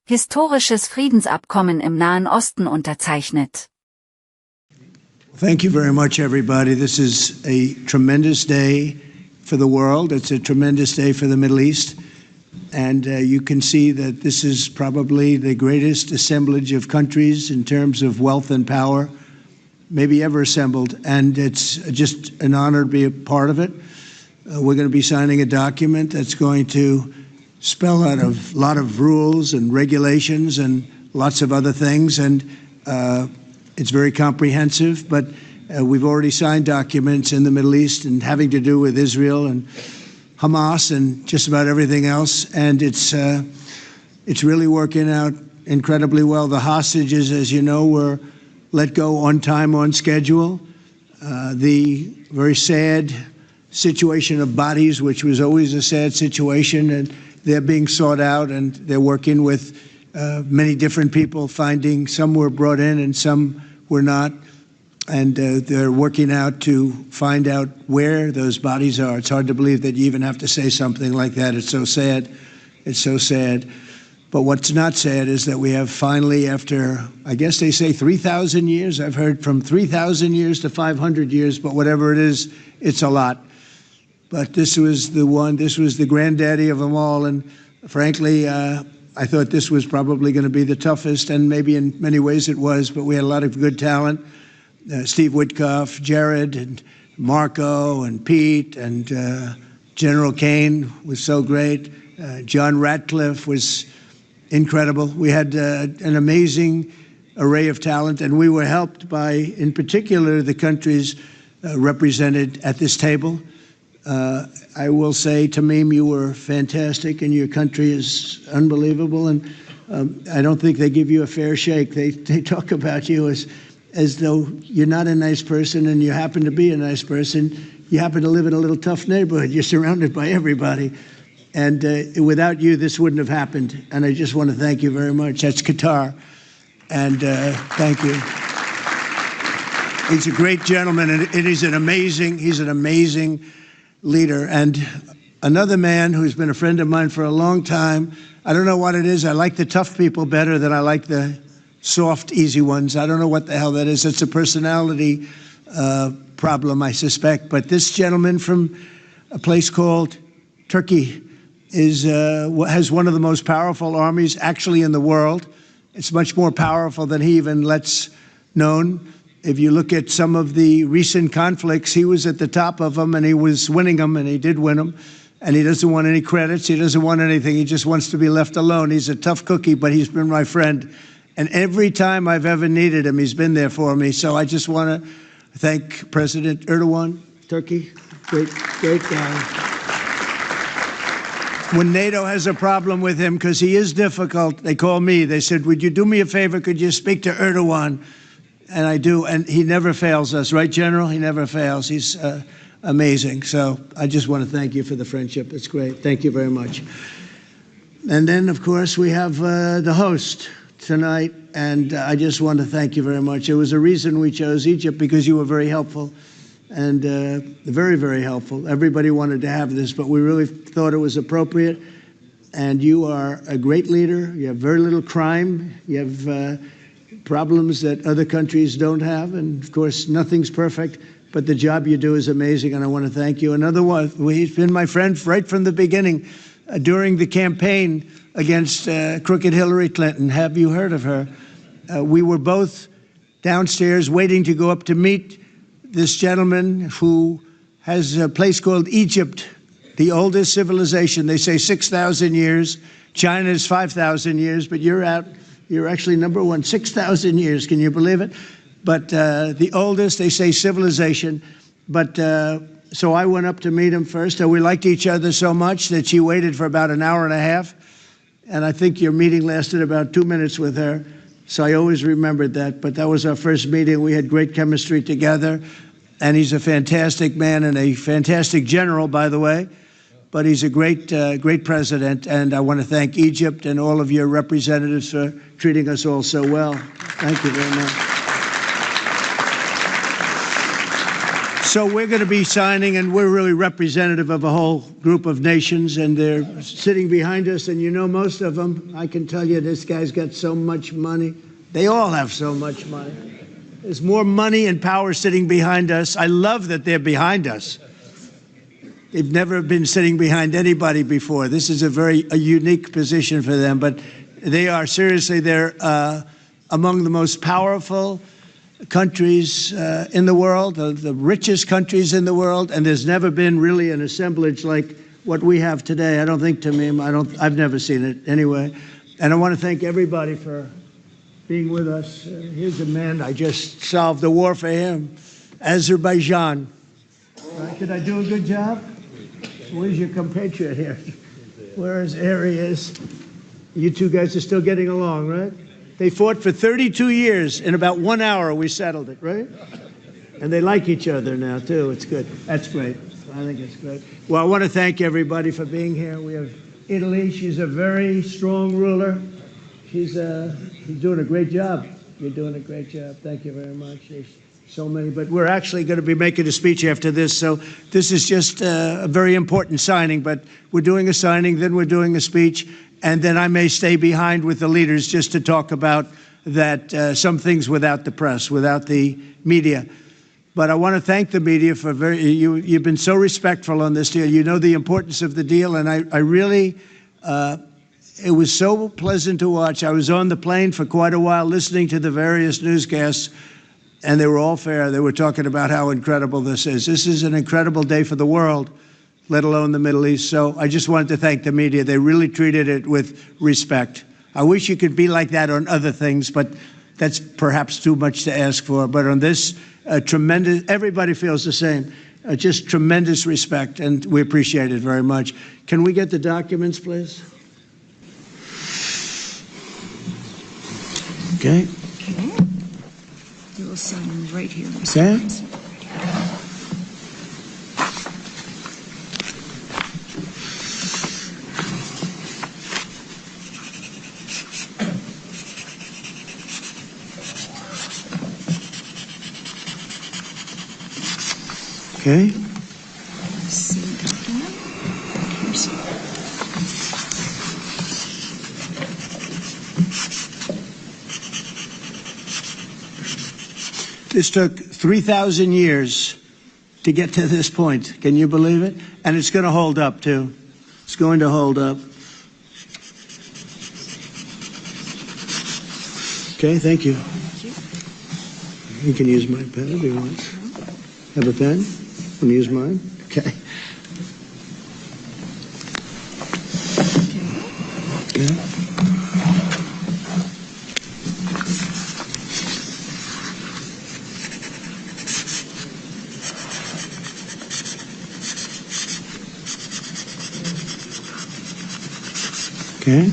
Historisches Friedensabkommen im Nahen Osten unterzeichnet. Thank you very much, everybody. This is a tremendous day for the world. It's a tremendous day for the Middle East. And you can see that this is probably the greatest assemblage of countries in terms of wealth and power maybe ever assembled. And it's just an honor to be a part of it. We're going to be signing a document that's going to spell out a lot of rules and regulations and lots of other things. And it's very comprehensive, but we've already signed documents in the Middle East and having to do with Israel and Hamas and just about everything else. And it's really working out incredibly well. The hostages, as you know, were let go on time, on schedule. The very sad situation of bodies, which was always a sad situation, and they're being sought out, and they're working with many different people, finding some were brought in and some were not. And they're working out to find out where those bodies are. It's hard to believe that you even have to say something like that. It's so sad. It's so sad. But what's not sad is that we have finally, after, I guess they say 3,000 years, I've heard from 3,000 years to 500 years, but whatever it is, it's a lot. But this was the one, this was the granddaddy of them all. And frankly, I thought this was probably going to be the toughest, and maybe in many ways it was, but we had a lot of good talent. Steve Witkoff, Jared, and Marco, and Pete, and General Kane was so great. John Ratcliffe was incredible. We had an amazing array of talent, and we were helped by, in particular, the countries represented at this table. I will say, Tamim, you were fantastic, and your country is unbelievable, and I don't think they give you a fair shake. They talk about you as though you're not a nice person, and you happen to be a nice person. You happen to live in a little tough neighborhood. You're surrounded by everybody. And without you, this wouldn't have happened. And I just want to thank you very much. That's Qatar. And thank you. He's a great gentleman, and he's an amazing leader. And another man who's been a friend of mine for a long time. I don't know what it is. I like the tough people better than I like the soft, easy ones. I don't know what the hell that is. It's a personality problem, I suspect. But this gentleman from a place called Turkey has one of the most powerful armies actually in the world. It's much more powerful than he even lets known. If you look at some of the recent conflicts, he was at the top of them, and he was winning them, and he did win them. And he doesn't want any credits. He doesn't want anything. He just wants to be left alone. He's a tough cookie, but he's been my friend. And every time I've ever needed him, he's been there for me. So I just want to thank President Erdogan, Turkey, great guy. When NATO has a problem with him, because he is difficult, they call me. They said, would you do me a favor? Could you speak to Erdogan? And I do, and he never fails us. Right, General? He never fails. He's amazing. So I just want to thank you for the friendship. It's great. Thank you very much. And then, of course, we have the host tonight, and I just want to thank you very much. There was a reason we chose Egypt, because you were very helpful, and very, very helpful. Everybody wanted to have this, but we really thought it was appropriate, and you are a great leader. You have very little crime. You have problems that other countries don't have, and of course, nothing's perfect, but the job you do is amazing, and I want to thank you. Another one, he's been my friend right from the beginning, during the campaign against crooked Hillary Clinton. Have you heard of her? We were both downstairs waiting to go up to meet this gentleman who has a place called Egypt, the oldest civilization. They say 6,000 years. China's 5,000 years, but you're actually number one, 6,000 years. Can you believe it? But the oldest, they say, civilization. But so I went up to meet him first, and we liked each other so much that she waited for about an hour and a half. And I think your meeting lasted about 2 minutes with her. So I always remembered that. But that was our first meeting. We had great chemistry together. And he's a fantastic man and a fantastic general, by the way. But he's a great president. And I want to thank Egypt and all of your representatives for treating us all so well. Thank you very much. So we're going to be signing, and we're really representative of a whole group of nations, and they're sitting behind us, and you know most of them. I can tell you this guy's got so much money. They all have so much money. There's more money and power sitting behind us. I love that they're behind us. They've never been sitting behind anybody before. This is a unique position for them, but they are seriously, they're among the most powerful countries in the world, the richest countries in the world, and there's never been really an assemblage like what we have today. I don't think, Tamim, I've never seen it anyway. And I want to thank everybody for being with us. Here's a man, I just solved the war for him, Aserbaidschan. Right, did I do a good job? Where's your compatriot here? Where's Arias? You two guys are still getting along, right? They fought for 32 years. In about 1 hour, we settled it, right? And they like each other now, too. It's good. That's great. I think it's great. Well, I want to thank everybody for being here. We have Italy. She's a very strong ruler. She's doing a great job. You're doing a great job. Thank you very much. There's so many, but we're actually going to be making a speech after this, so this is just a very important signing, but we're doing a signing, then we're doing a speech, and then I may stay behind with the leaders just to talk about that, some things without the press, without the media. But I want to thank the media for you've been so respectful on this deal. You know the importance of the deal, and I really, it was so pleasant to watch. I was on the plane for quite a while listening to the various newscasts, and they were all fair. They were talking about how incredible this is. This is an incredible day for the world, let alone the Middle East. So I just wanted to thank the media. They really treated it with respect. I wish you could be like that on other things, but that's perhaps too much to ask for. But on this, tremendous, everybody feels the same. Just tremendous respect, and we appreciate it very much. Can we get the documents, please? Okay. You will sign right here. Okay. Okay. Same document. Here's This took 3,000 years to get to this point. Can you believe it? And it's going to hold up, too. It's going to hold up. Okay, thank you. You can use my pen if you want. Have a pen? Want to use mine? Okay. Okay. Okay.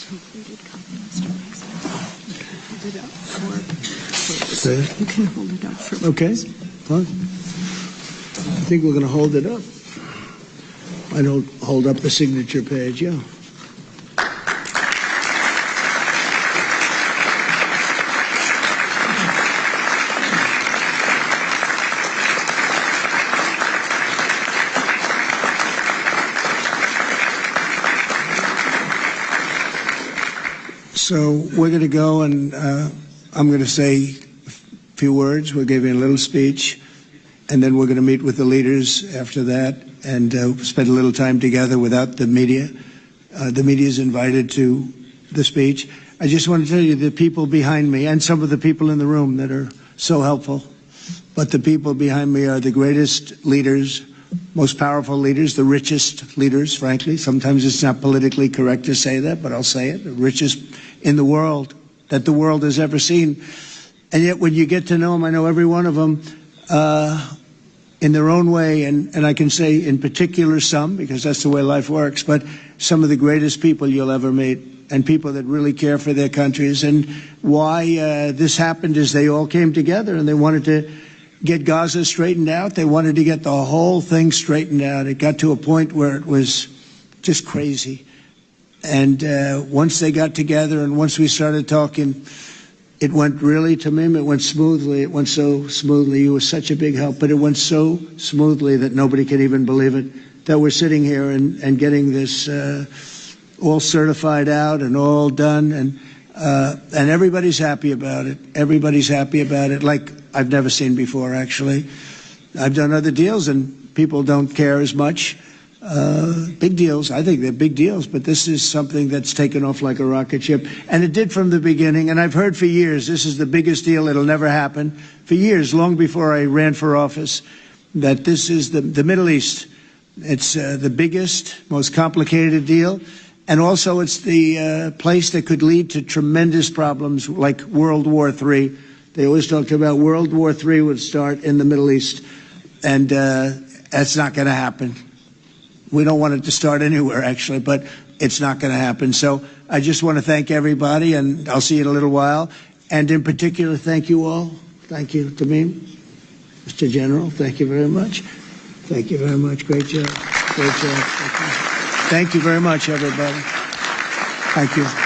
completed copy, Mr. President. You can hold it up for Say it. You can hold it up for Okay. Fine. think we're going to hold it up. I don't hold up the signature page, yeah. So we're going to go and I'm going to say a few words. We'll give you a little speech, and then we're going to meet with the leaders after that and spend a little time together without the media. The media is invited to the speech. I just want to tell you the people behind me and some of the people in the room that are so helpful, but the people behind me are the greatest leaders, most powerful leaders, the richest leaders, frankly. Sometimes it's not politically correct to say that, but I'll say it, the richest in the world that the world has ever seen. And yet when you get to know them, I know every one of them in their own way, and I can say in particular some, because that's the way life works, but some of the greatest people you'll ever meet, and people that really care for their countries. And why this happened is they all came together and they wanted to get Gaza straightened out. They wanted to get the whole thing straightened out. It got to a point where it was just crazy. And once they got together and once we started talking, it went really, Tamim, it went smoothly. It went so smoothly. You were such a big help, but it went so smoothly that nobody can even believe it, that we're sitting here and getting this all certified out and all done. And everybody's happy about it. Everybody's happy about it, like I've never seen before, actually. I've done other deals and people don't care as much. Big deals, I think they're big deals, but this is something that's taken off like a rocket ship. And it did from the beginning, and I've heard for years, this is the biggest deal, it'll never happen. For years, long before I ran for office, that this is the Middle East. It's the biggest, most complicated deal. And also it's the place that could lead to tremendous problems like World War III. They always talked about World War III would start in the Middle East. And that's not going to happen. We don't want it to start anywhere, actually, but it's not going to happen. So I just want to thank everybody, and I'll see you in a little while. And in particular, thank you all. Thank you, Tamim. Mr. General, thank you very much. Thank you very much. Great job. Great job. Thank you very much, everybody. Thank you.